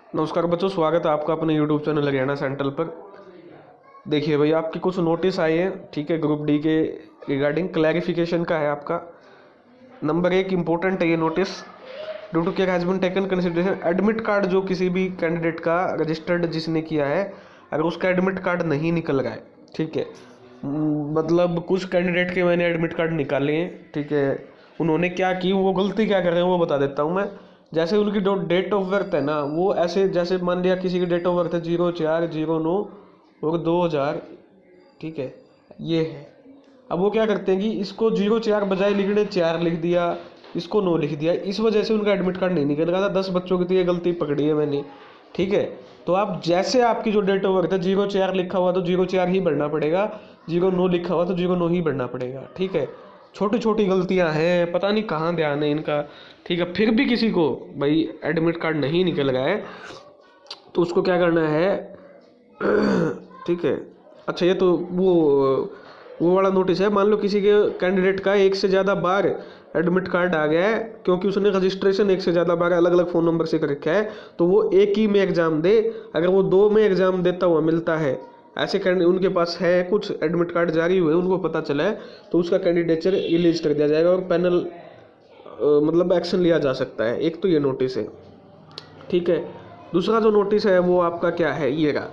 नमस्कार बच्चों, स्वागत है आपका अपने यूट्यूब चैनल हरियाणा सेंट्रल पर। देखिए भाई, आपकी कुछ नोटिस आए हैं, ठीक है, ग्रुप डी के रिगार्डिंग क्लैरिफिकेशन का है आपका। नंबर 1 इम्पोर्टेंट है ये नोटिस। Due to care has been taken consideration, admit card जो किसी भी कैंडिडेट का रजिस्टर्ड जिसने किया है, अगर उसका एडमिट कार्ड नहीं निकल रहा है, ठीक है, मतलब कुछ कैंडिडेट के मैंने एडमिट कार्ड निकाले हैं, ठीक है। उन्होंने क्या की, वो गलती क्या कर रहे हैं वो बता देता हूँ मैं। जैसे उनकी जो डेट ऑफ बर्थ है ना, वो ऐसे जैसे मान लिया किसी की डेट ऑफ बर्थ है 0409 और 2000, ठीक है, ये है। अब वो क्या करते हैं कि इसको 04 बजाय लिखने 4 लिख दिया, इसको 9 लिख दिया, इस वजह से उनका एडमिट कार्ड नहीं निकल रहा था। 10 बच्चों की तो ये गलती पकड़ी है मैंने, ठीक है। तो आप जैसे आपकी जो डेट ऑफ बर्थ है 04 लिखा हुआ तो 04 ही भरना पड़ेगा, 09 लिखा हुआ तो 09 ही भरना पड़ेगा, ठीक है। छोटी छोटी गलतियां हैं, पता नहीं कहाँ ध्यान है इनका, ठीक है। फिर भी किसी को भाई एडमिट कार्ड नहीं निकल रहा है तो उसको क्या करना है, ठीक है। अच्छा, ये तो वो वाला नोटिस है। मान लो किसी के कैंडिडेट का एक से ज़्यादा बार एडमिट कार्ड आ गया है, क्योंकि उसने रजिस्ट्रेशन एक से ज़्यादा बार अलग अलग फ़ोन नंबर से कर रखा है, तो वो एक ही में एग्ज़ाम दे। अगर वो 2 में एग्ज़ाम देता हुआ मिलता है, ऐसे कैंडिडेट उनके पास है, कुछ एडमिट कार्ड जारी हुए, उनको पता चला है, तो उसका कैंडिडेचर रिलीज कर दिया जाएगा और पैनल मतलब एक्शन लिया जा सकता है। एक तो ये नोटिस है, ठीक है। दूसरा जो नोटिस है वो आपका क्या है, ये रहा,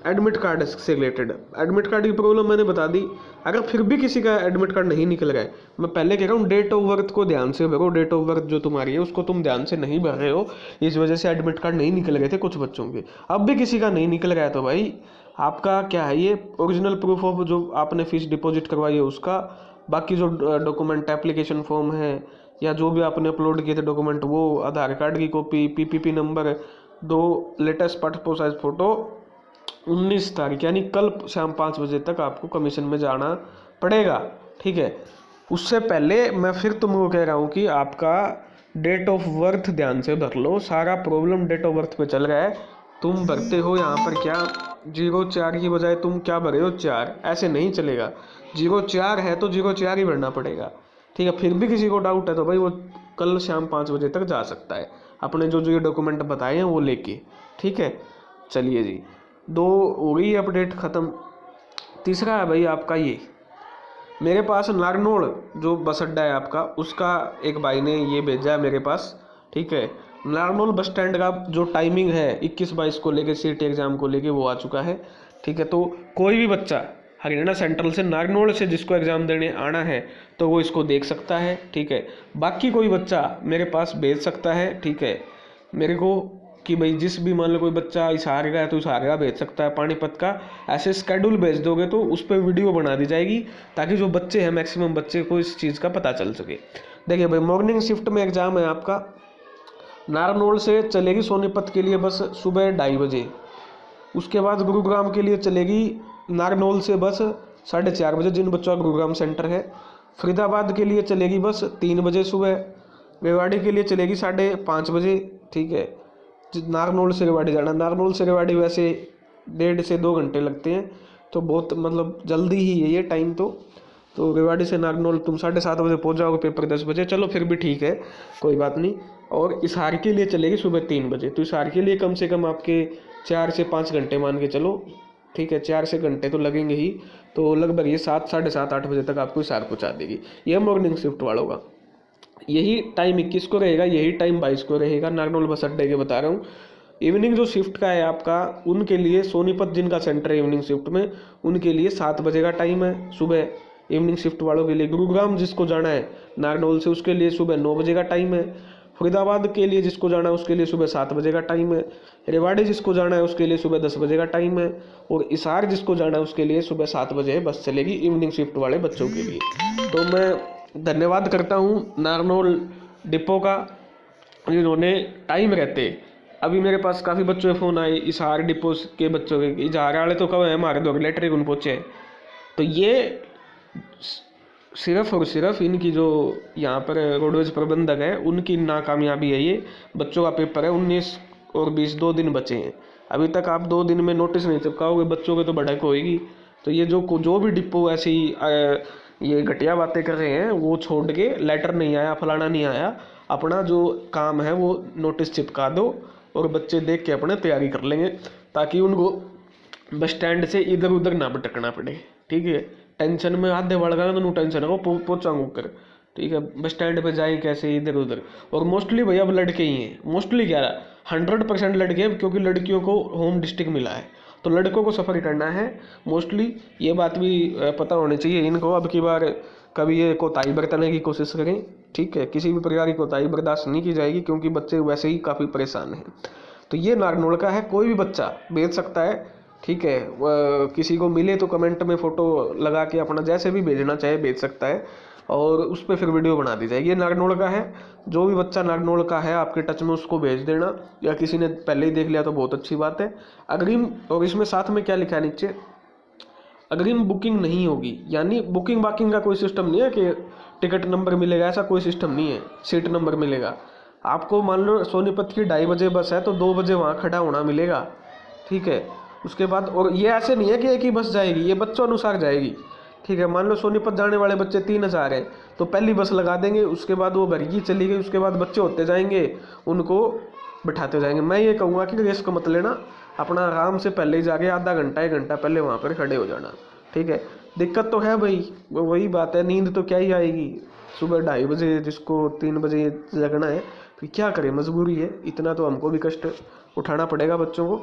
एडमिट कार्ड से रिलेटेड। एडमिट कार्ड की प्रॉब्लम मैंने बता दी। अगर फिर भी किसी का एडमिट कार्ड नहीं निकल रहा है, मैं पहले कह रहा हूँ डेट ऑफ बर्थ को ध्यान से भरो। डेट ऑफ बर्थ जो तुम्हारी है उसको तुम ध्यान से नहीं भर रहे हो, इस वजह से एडमिट कार्ड नहीं निकल रहे थे कुछ बच्चों के। अब भी किसी का नहीं निकल रहा है तो भाई आपका क्या है, ये ओरिजिनल प्रूफ ऑफ जो आपने फीस डिपॉजिट करवाई है उसका, बाकी जो डॉक्यूमेंट एप्लीकेशन फॉर्म है या जो भी आपने अपलोड किए थे डॉक्यूमेंट, वो आधार कार्ड की copy, PPP number, 2 latest passport size photo, 19 तारीख यानी कल शाम 5 बजे तक आपको कमीशन में जाना पड़ेगा, ठीक है। उससे पहले मैं फिर तुमको कह रहा हूँ कि आपका डेट ऑफ बर्थ ध्यान से भर लो। सारा प्रॉब्लम डेट ऑफ बर्थ पे चल रहा है। तुम भरते हो यहाँ पर क्या 04 की बजाय तुम क्या भरे हो 4, ऐसे नहीं चलेगा। 04 है तो 04 ही भरना पड़ेगा, ठीक है। फिर भी किसी को डाउट है तो भाई वो कल शाम 5 बजे तक जा सकता है अपने जो जो ये डॉक्यूमेंट बताए हैं वो लेके, ठीक है। चलिए जी, 2 हो गई अपडेट ख़त्म। तीसरा है भाई आपका ये, मेरे पास नारनौल जो बस अड्डा है आपका, उसका एक भाई ने ये भेजा है मेरे पास, ठीक है। नारनौल बस स्टैंड का जो टाइमिंग है 21-22 को लेके सीटी एग्ज़ाम को लेके वो आ चुका है, ठीक है। तो कोई भी बच्चा हरियाणा सेंट्रल से नारनौल से जिसको एग्ज़ाम देने आना है तो वो इसको देख सकता है, ठीक है। बाकी कोई बच्चा मेरे पास भेज सकता है, ठीक है, मेरे को, कि भाई जिस भी मान लो कोई बच्चा हिसार का है तो हिसार का भेज सकता है, पानीपत का। ऐसे स्केड्यूल भेज दोगे तो उस पर वीडियो बना दी जाएगी ताकि जो बच्चे हैं मैक्सिमम बच्चे को इस चीज़ का पता चल सके। देखिए भाई, मॉर्निंग शिफ्ट में एग्ज़ाम है आपका। नारनौल से चलेगी सोनीपत के लिए बस सुबह 2:30 बजे। उसके बाद गुरुग्राम के लिए चलेगी नारनौल से बस 4:30 बजे, जिन बच्चों का गुरुग्राम सेंटर है। फरीदाबाद के लिए चलेगी बस 3 बजे सुबह। रेवाड़ी के लिए चलेगी 5:30 बजे, ठीक है। नारनौल से रेवाड़ी जाना, नारनौल से रेवाड़ी वैसे 1.5 से 2 घंटे लगते हैं, तो बहुत मतलब जल्दी ही है ये टाइम। तो रेवाड़ी से नारनौल तुम 7:30 बजे पहुंच जाओगे, पेपर 10 बजे, चलो फिर भी ठीक है, कोई बात नहीं। और हिसार के लिए चलेगी सुबह 3 बजे, तो हिसार के लिए कम से कम आपके 4 से 5 घंटे मान के चलो, ठीक है, 4 से घंटे तो लगेंगे ही। तो लगभग ये 7, 7:30, 8 बजे तक आपको हिसार पहुँचा देगी। यह मॉर्निंग शिफ्ट वालों का यही टाइम 21 को रहेगा, यही टाइम 22 को रहेगा, नारनौल बस अड्डे के बता रहा हूँ। इवनिंग जो शिफ्ट का है आपका, उनके लिए सोनीपत जिनका सेंटर है इवनिंग शिफ्ट में, उनके लिए 7 बजे का टाइम है सुबह इवनिंग शिफ्ट वालों के लिए। गुरुग्राम जिसको जाना है नारनौल से, उसके लिए सुबह 9 बजे का टाइम है। फरीदाबाद के लिए जिसको जाना है उसके लिए सुबह 7 बजे का टाइम है। रेवाड़ी जिसको जाना है उसके लिए सुबह 10 बजे का टाइम है। और हिसार जिसको जाना है उसके लिए सुबह 7 बजे बस चलेगी इवनिंग शिफ्ट वाले बच्चों के लिए। तो मैं धन्यवाद करता हूँ नारनौल डिपो का, जिन्होंने टाइम रहते, अभी मेरे पास काफ़ी बच्चों के फ़ोन आए हिसार डिपो के बच्चों के, इजहार वाले तो कब है हमारे दो लेटर ही उन पहुँचे। तो ये सिर्फ और सिर्फ इनकी जो यहाँ पर रोडवेज प्रबंधक है उनकी नाकामयाबी है। ये बच्चों का पेपर है 19 और 20, 2 दिन बचे हैं। अभी तक आप 2 दिन में नोटिस नहीं चिपकाओगे, बच्चों के तो बढ़क होएगी। तो ये जो भी डिपो ऐसी ये घटिया बातें कर रहे हैं वो छोड़ के, लेटर नहीं आया, फलाना नहीं आया, अपना जो काम है वो नोटिस चिपका दो, और बच्चे देख के अपने तैयारी कर लेंगे, ताकि उनको बस स्टैंड से इधर उधर ना भटकना पड़े। ठीक है, टेंशन में आधे बढ़ गए तो टेंशन है वो पहुँचाऊँ कर। ठीक है, बस स्टैंड पे जाए कैसे इधर उधर। और मोस्टली भैया अब लड़के ही हैं, मोस्टली क्या रहा 100% लड़के हैं, क्योंकि लड़कियों को होम डिस्ट्रिक्ट मिला है, तो लड़कों को सफ़र करना है मोस्टली। ये बात भी पता होनी चाहिए इनको। अब की बार कभी ये कोताही बरतने की कोशिश करें, ठीक है, किसी भी प्रकार की कोताही बर्दाश्त नहीं की जाएगी, क्योंकि बच्चे वैसे ही काफ़ी परेशान हैं। तो ये नारनौल का है, कोई भी बच्चा भेज सकता है। ठीक है, किसी को मिले तो कमेंट में फ़ोटो लगा के अपना जैसे भी भेजना चाहे भेज सकता है, और उस पर फिर वीडियो बना दी जाएगी। ये नारनौल का है, जो भी बच्चा नारनौल का है आपके टच में उसको भेज देना, या किसी ने पहले ही देख लिया तो बहुत अच्छी बात है। अग्रिम, और इसमें साथ में क्या लिखा है नीचे, अग्रिम बुकिंग नहीं होगी, यानी बुकिंग बाकिंग का कोई सिस्टम नहीं है कि टिकट नंबर मिलेगा, ऐसा कोई सिस्टम नहीं है। सीट नंबर मिलेगा आपको, मान लो सोनीपत की 2:30 बजे बस है तो 2 बजे वहाँ खड़ा होना मिलेगा। ठीक है, उसके बाद, और ये ऐसे नहीं है कि एक ही बस जाएगी, ये बच्चों अनुसार जाएगी। ठीक है, मान लो सोनीपत जाने वाले बच्चे 3000 हैं तो पहली बस लगा देंगे, उसके बाद वो भरगी चली गई, उसके बाद बच्चे होते जाएंगे, उनको बिठाते जाएंगे। मैं ये कहूँगा कि रिस्क मत लेना, अपना आराम से पहले ही जाके आधा घंटा 1 घंटा पहले वहाँ पर खड़े हो जाना। ठीक है, दिक्कत तो है भाई, वही बात है, नींद तो क्या ही आएगी। सुबह 2:30 बजे जिसको 3 बजे जगना है, फिर क्या करें, मजबूरी है, इतना तो हमको भी कष्ट उठाना पड़ेगा बच्चों को।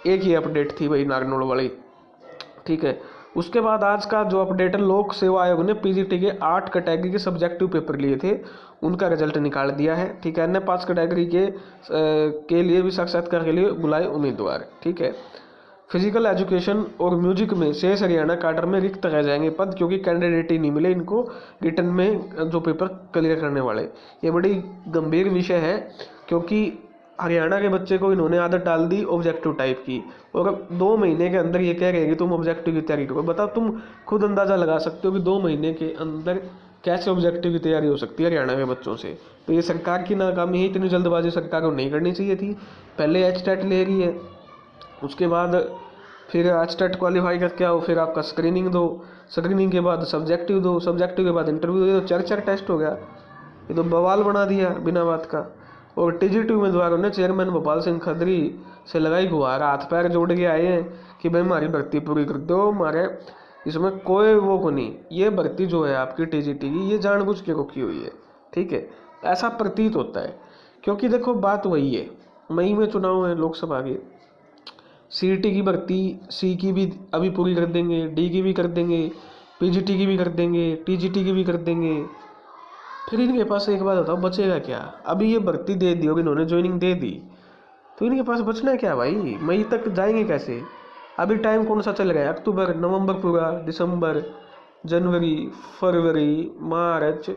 एक ही अपडेट थी भाई नारनौल वाली। ठीक है, उसके बाद आज का जो अपडेट है, लोक सेवा आयोग ने पीजीटी के 8 कैटेगरी के सब्जेक्टिव पेपर लिए थे, उनका रिजल्ट निकाल दिया है। ठीक है, अन्य 5 कैटेगरी के लिए भी साक्षात्कार के लिए बुलाए उम्मीदवार। ठीक है, फिजिकल एजुकेशन और म्यूजिक में शेष हरियाणा कैडर में रिक्त रह जाएंगे पद, क्योंकि कैंडिडेट ही नहीं मिले इनको रिटर्न में जो पेपर क्लियर करने वाले। ये बड़ी गंभीर विषय है, क्योंकि हरियाणा के बच्चे को इन्होंने आदत डाल दी ऑब्जेक्टिव टाइप की, और 2 महीने के अंदर ये कह रहे हैं कि तुम ऑब्जेक्टिव की तैयारी करो। बताओ, तुम खुद अंदाज़ा लगा सकते हो कि 2 महीने के अंदर कैसे ऑब्जेक्टिव की तैयारी हो सकती है हरियाणा के बच्चों से। तो ये सरकार की नाकामी है, इतनी जल्दबाजी सरकार को नहीं करनी चाहिए थी। पहले एचटेट ले रही है, उसके बाद फिर एचटेट क्वालिफाई करके आओ, फिर आपका स्क्रीनिंग दो, स्क्रीनिंग के बाद सब्जेक्टिव दो, सब्जेक्टिव के बाद इंटरव्यू दो, 4 टेस्ट हो गया। ये तो बवाल बना दिया बिना बात का। और टीजीटी उम्मीदवारों ने चेयरमैन भोपाल सिंह खत्री से लगाई गुहार, हाथ पैर जोड़ के आए हैं कि भाई हमारी भर्ती पूरी कर दो, हमारे इसमें कोई वो को नहीं। ये भर्ती जो है आपकी टीजीटी की, ये जानबूझ के रोकी हुई है। ठीक है, ऐसा प्रतीत होता है, क्योंकि देखो बात वही है, मई में चुनाव है लोकसभा के, सीईटी की भर्ती सी की भी अभी पूरी कर देंगे, डी की भी कर देंगे, पीजीटी की भी कर देंगे, टीजीटी की भी कर देंगे, फिर इनके पास एक बात बताओ बचेगा क्या। अभी ये भर्ती दे दी, होगी इन्होंने ज्वाइनिंग दे दी, तो इनके पास बचना है क्या भाई, मई तक जाएंगे कैसे। अभी टाइम कौन सा चल रहा है, अक्टूबर नवंबर पूरा, दिसंबर, जनवरी, फरवरी, मार्च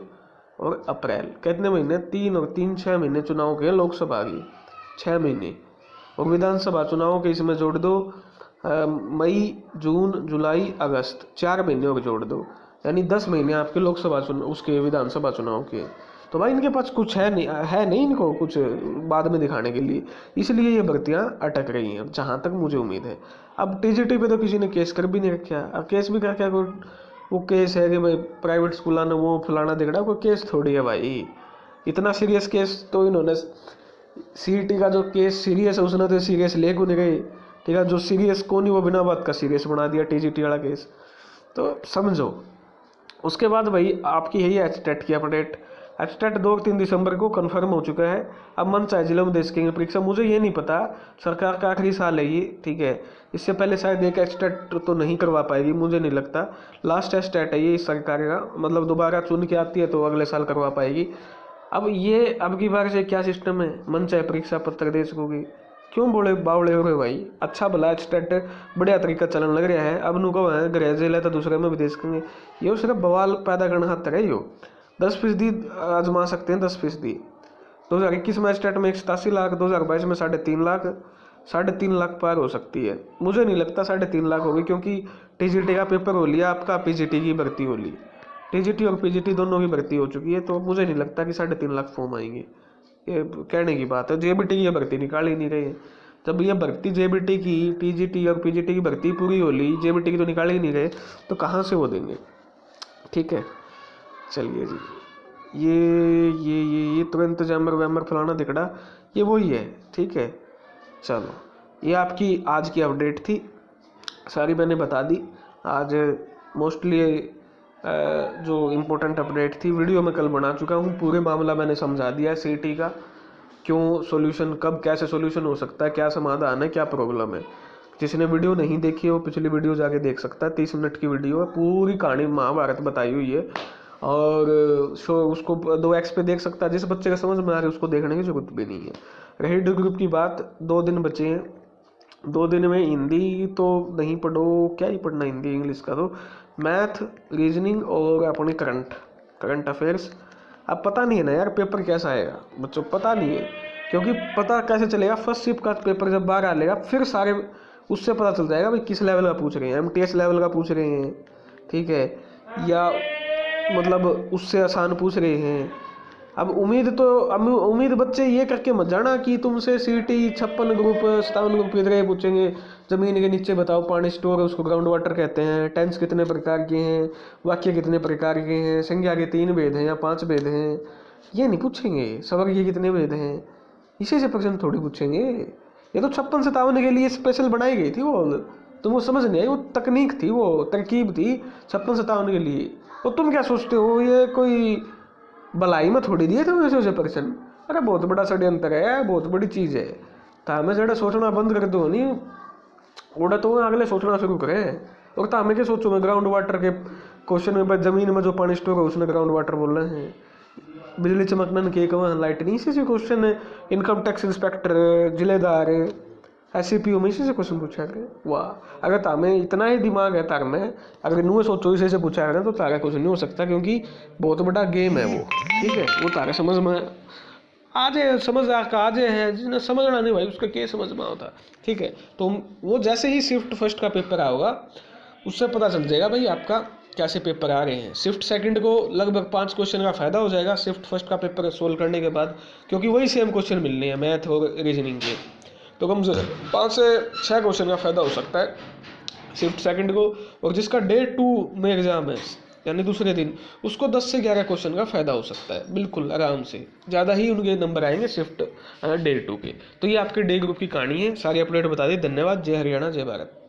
और अप्रैल, कितने महीने, 3 और 3 6 महीने चुनाव के, लोकसभा की 6 महीने, और विधानसभा चुनाव के इसमें जोड़ दो मई जून जुलाई अगस्त, 4 महीने और जोड़ दो, यानी 10 महीने आपके लोकसभा चुनाव उसके विधानसभा चुनाव के। तो भाई इनके पास कुछ है नहीं इनको कुछ बाद में दिखाने के लिए, इसलिए ये भर्तियाँ अटक रही हैं जहाँ तक मुझे उम्मीद है। अब टीजीटी पे तो किसी ने केस कर भी नहीं रखा, अब केस भी करके कोई वो केस है कि भाई प्राइवेट स्कूल ने वो फलाना दिखड़ा, कोई केस थोड़ी है भाई। इतना सीरियस केस तो इन्होंने, सीईटी का जो केस सीरियस है उसने तो सीरियस ले को नहीं गए। ठीक है, जो सीरियस को नहीं वो बिना बात का सीरियस बना दिया टीजीटी वाला केस, तो समझो। उसके बाद भाई आपकी यही एचटेट की अपडेट, एचटेट 2 और 3 दिसंबर को कंफर्म हो चुका है। अब मन चाहे जिलों में दे सकेंगे परीक्षा, मुझे ये नहीं पता, सरकार का आखिरी साल है ये। ठीक है, इससे पहले शायद एक एचटेट तो नहीं करवा पाएगी, मुझे नहीं लगता, लास्ट एचटेट है ये इस सरकार का, मतलब दोबारा चुन के आती है तो अगले साल करवा पाएगी। अब ये अब की बार से क्या सिस्टम है, मन चाहे परीक्षा पत्र दे सकोगी, क्यों बोले बावले हो रहे भाई। अच्छा भला एचटेट बढ़िया तरीका चलन लग रहा है, अब नुको है गृह जेल है तो दूसरे में भी दे सकेंगे। ये सिर्फ बवाल पैदा करना खातर है, यो 10% आजमा सकते हैं, 10%। 2021 में एचटेट में 87 लाख, 2022 में 3.5 लाख, 3.5 लाख पार हो सकती है। मुझे नहीं लगता 3.5 लाख होगी, क्योंकि टीजीटी का पेपर हो लिया आपका, पीजीटी की भर्ती हो ली, टीजीटी और पीजीटी दोनों की भर्ती हो चुकी है, तो मुझे नहीं लगता कि 3.5 लाख फॉर्म आएंगे। ये कहने की बात है, जेबीटी की भर्ती निकाल ही नहीं रही है। जब ये भर्ती जेबीटी की, टीजीटी और पीजीटी की भर्ती पूरी हो ली, जेबीटी की तो निकाल ही नहीं रहे, तो कहाँ से वो देंगे। ठीक है, चलिए जी, ये तुरंत जैमर वैमर फलाना दिखड़ा, ये वही है। ठीक है, चलो, ये आपकी आज की अपडेट थी, सारी मैंने बता दी। आज मोस्टली जो इम्पोर्टेंट अपडेट थी वीडियो में कल बना चुका हूँ, पूरे मामला मैंने समझा दिया है सीईटी का, क्यों सॉल्यूशन, कब कैसे सॉल्यूशन हो सकता है, क्या समाधान है, क्या प्रॉब्लम है। जिसने वीडियो नहीं देखी है वो पिछली वीडियो जाके देख सकता है, 30 मिनट की वीडियो है, पूरी कहानी महाभारत बताई हुई है। और शो उसको 2x पे देख सकता है, जिस बच्चे का समझ में आ रहा है उसको देखने की जरूरत भी नहीं है। रही डी ग्रुप की बात, 2 दिन बचे हैं, 2 दिन में हिंदी तो नहीं पढ़ो, क्या ही पढ़ना हिंदी इंग्लिश का, तो मैथ, रीजनिंग और अपने करंट अफेयर्स। अब पता नहीं है ना यार पेपर कैसा आएगा, बच्चों पता नहीं है, क्योंकि पता कैसे चलेगा, फर्स्ट शिफ्ट का पेपर जब बाहर आ लेगा फिर सारे उससे पता चल जाएगा भाई किस लेवल का पूछ रहे हैं, एमटीएस लेवल का पूछ रहे हैं, ठीक है, या मतलब उससे आसान पूछ रहे हैं। अब उम्मीद बच्चे ये करके मत जाना कि तुमसे सीटी 56 ग्रुप 57 ग्रुप इधर पूछेंगे, ज़मीन के नीचे बताओ पानी स्टोर है उसको ग्राउंड वाटर कहते हैं, टेंस कितने प्रकार के हैं, वाक्य कितने प्रकार के हैं, संज्ञा के 3 भेद हैं या 5 भेद हैं, ये नहीं पूछेंगे। सवर्ग के कितने भेद हैं, इसी से प्रश्न थोड़ी पूछेंगे। ये तो 56-57 के लिए स्पेशल बनाई गई थी वो, तुमको समझ नहीं आई, वो तकनीक थी, वो तरकीब थी 56-57 के लिए। और तुम क्या सोचते हो ये कोई भलाई में थोड़ी दिए थे वैसे प्रश्न, अरे बहुत बड़ा षड्यंत्र है, बहुत बड़ी चीज़ है। तो हमें जरा सोचना बंद कर दो नहीं, उड़ा तो अगले सोचना शुरू करें। और तो हमें क्या सोचो, मैं ग्राउंड वाटर के क्वेश्चन में जमीन में जो पानी स्टोर है उसने ग्राउंड वाटर बोल रहे हैं, बिजली चमकने के वहाँ लाइट नहीं, इसी से क्वेश्चन है। इनकम टैक्स इंस्पेक्टर, जिलेदार, SCPO में इसी से क्वेश्चन पूछा गया। वाह, अगर तामे इतना ही दिमाग है तार में, अगर नुए सोचो इसे से पूछा गया तो तारा कुछ नहीं हो सकता, क्योंकि बहुत बड़ा गेम है वो, ठीक है। वो तारा समझ में आज समझ आज है, जिन्हें समझना नहीं भाई उसका क्या समझ में होता, ठीक है। तो वो जैसे ही शिफ्ट फर्स्ट का पेपर आओगा उससे पता चल जाएगा भाई आपका कैसे पेपर आ रहे हैं। शिफ्ट सेकंड को लगभग 5 क्वेश्चन का फायदा हो जाएगा शिफ्ट फर्स्ट का पेपर सोल्व करने के बाद, क्योंकि वही सेम क्वेश्चन मिलने हैं मैथ और रीजनिंग के, तो कम से 5 से 6 क्वेश्चन का फायदा हो सकता है शिफ्ट सेकंड को। और जिसका डे 2 में एग्जाम है यानी दूसरे दिन, उसको 10 से 11 क्वेश्चन का फायदा हो सकता है, बिल्कुल आराम से, ज़्यादा ही उनके नंबर आएंगे शिफ्ट डे 2 के। तो ये आपके डे ग्रुप की कहानी है, सारी अपडेट बता दी। धन्यवाद। जय हरियाणा, जय भारत।